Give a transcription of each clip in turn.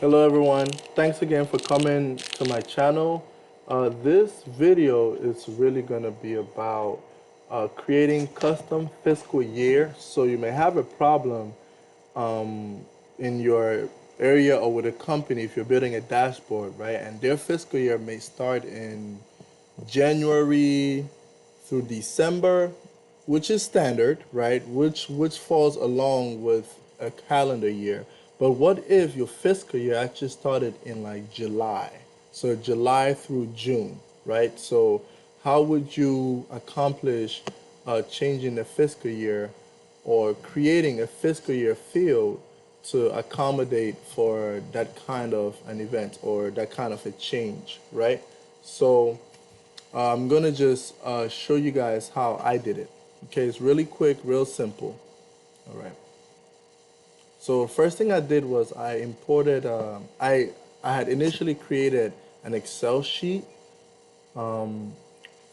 Hello everyone, thanks again for coming to my channel. This video is really going to be about creating custom fiscal year. So you may have a problem in your area or with a company if you're building a dashboard, right? And their fiscal year may start in January through December, which is standard, right? Which falls along with a calendar year. But what if your fiscal year actually started in like July? So July through June, right? So how would you accomplish changing the fiscal year or creating a fiscal year field to accommodate for that kind of an event or that kind of a change, right? So I'm gonna just show you guys how I did it. Okay, it's really quick, real simple. All right. So first thing I did was I imported. I had initially created an Excel sheet. Let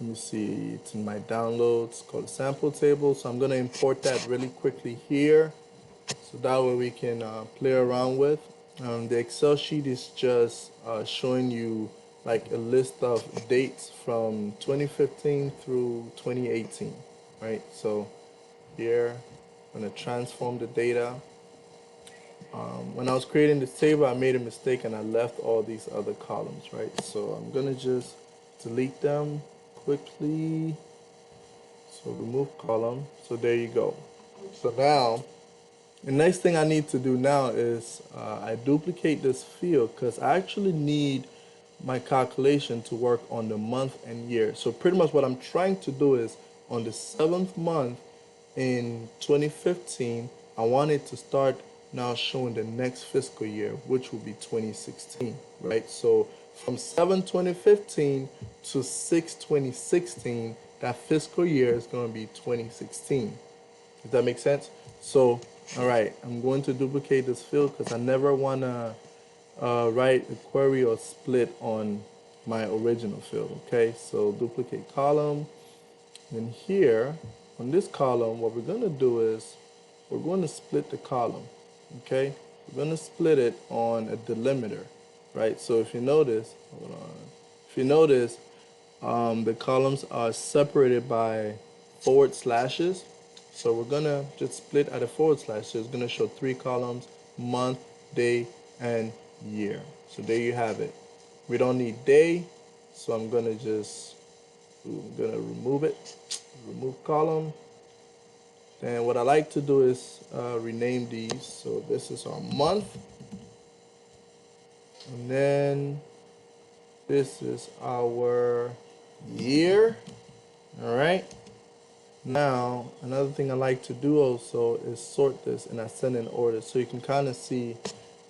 me see. It's in my downloads called sample table. So I'm gonna import that really quickly here, so that way we can play around with. The Excel sheet is just showing you like a list of dates from 2015 through 2018, right? So here, I'm gonna transform the data. When I was creating this table, I made a mistake and I left all these other columns, right? So I'm gonna just delete them quickly. So remove column. So there you go. So now the next thing I need to do now is I duplicate this field because I actually need my calculation to work on the month and year. So pretty much what I'm trying to do is on the seventh month in 2015, I want it to start now showing the next fiscal year, which will be 2016, right? So from 7/2015 to 6/2016, that fiscal year is going to be 2016. Does that make sense? So, all right, I'm going to duplicate this field because I never want to write a query or split on my original field, okay? So duplicate column. And here, on this column, what we're going to do is we're going to split the column, okay? We're going to split it on a delimiter, right? So if you notice, hold on. If you notice, the columns are separated by forward slashes. So we're gonna just split at a forward slash. So it's gonna show three columns: month, day, and year. So there you have it. We don't need day, so I'm gonna remove it. Remove column. Then what I like to do is rename these. So this is our month, and then this is our year. All right. Now, another thing I like to do also is sort this in ascending order so you can kind of see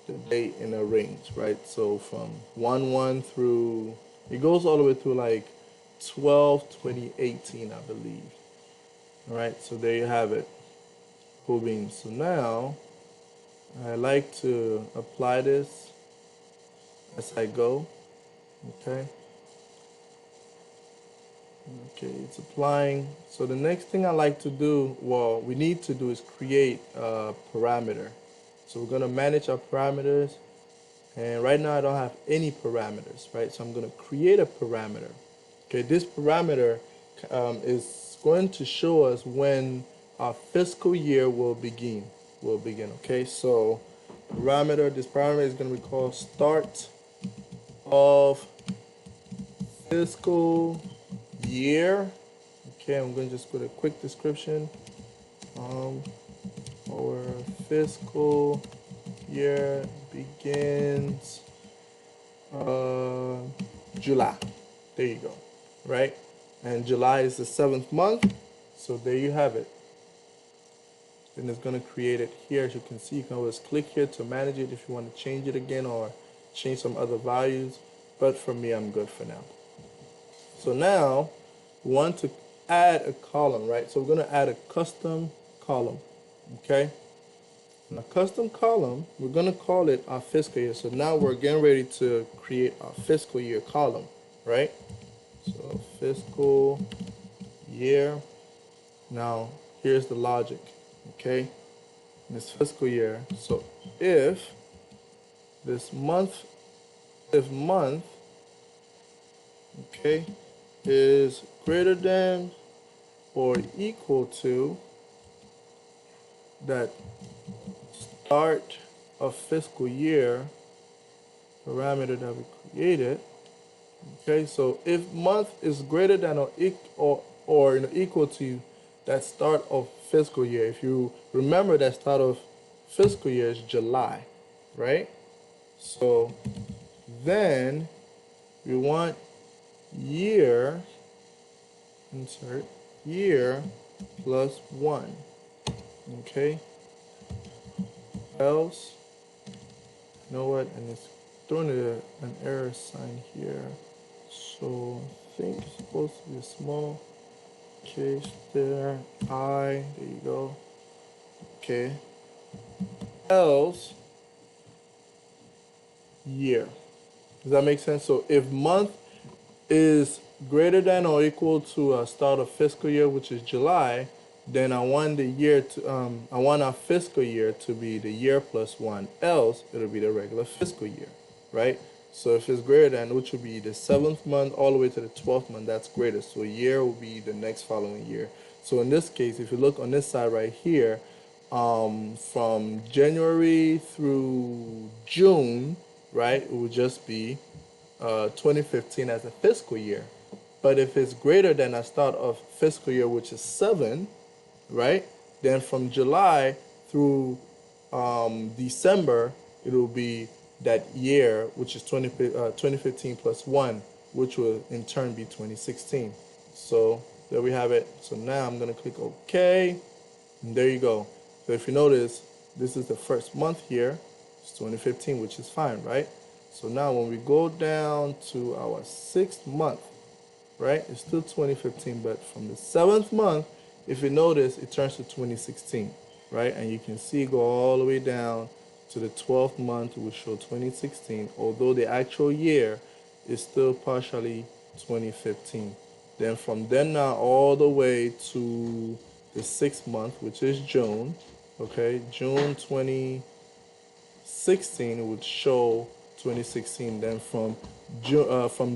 the date in a range, right? So from 1/1 through, it goes all the way through like 12/2018, I believe. All right, so there you have it. Cool beans. So now, I like to apply this as I go, okay? Okay, it's applying. So the next thing I like to do, well, we need to do is create a parameter. So we're gonna manage our parameters. And right now I don't have any parameters, right? So I'm gonna create a parameter. Okay, this parameter is going to show us when our fiscal year will begin. Okay? So this parameter is gonna be called start of fiscal year. Okay, I'm going to just put a quick description. Our fiscal year begins July. There you go, right? And July is the seventh month, so there you have it. Then it's going to create it here. As you can see, you can always click here to manage it if you want to change it again or change some other values. But for me, I'm good for now. So now we want to add a column, right? So we're going to add a custom column, okay? And a custom column, we're going to call it our fiscal year. So now we're getting ready to create our fiscal year column, right? So fiscal year. Now here's the logic, okay? In this fiscal year, so if this month, if month, okay, is greater than or equal to that start of fiscal year parameter that we created. Okay, so if month is greater than or equal to that start of fiscal year, if you remember that start of fiscal year is July, right? So then we want year, insert year plus 1, okay? Else, you know what, and it's throwing an error sign here. So I think it's supposed to be a small case there. There you go. Okay. Else year. Does that make sense? So if month is greater than or equal to a start of fiscal year, which is July, then I want the year to I want our fiscal year to be the year plus 1. Else it'll be the regular fiscal year, right? So if it's greater than, which would be the 7th month all the way to the 12th month, that's greater. So year will be the next following year. So in this case, if you look on this side right here, from January through June, right, it would just be 2015 as a fiscal year. But if it's greater than a start of fiscal year, which is 7, right, then from July through December, it will be that year, which is 2015 plus 1, which will in turn be 2016. So there we have it. So now I'm going to click OK. And there you go. So if you notice, this is the first month here. It's 2015, which is fine, right? So now when we go down to our 6th month, right, it's still 2015, but from the 7th month, if you notice, it turns to 2016, right? And you can see go all the way down to the 12th month, which show 2016, although the actual year is still partially 2015. Then from then now all the way to the 6th month, which is June, okay, June 2016, it would show 2016. Then from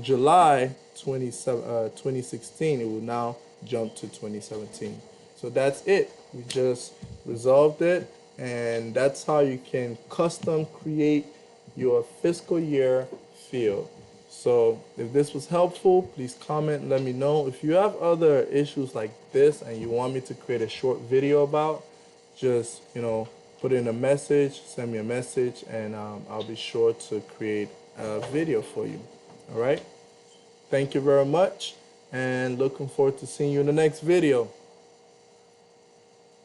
July 2016, it will now jump to 2017. So that's it. We just resolved it, and that's how you can custom create your fiscal year field. So if this was helpful, please comment, let me know. If you have other issues like this and you want me to create a short video about, just, put in a message, send me a message, and I'll be sure to create a video for you. All right? Thank you very much, and looking forward to seeing you in the next video.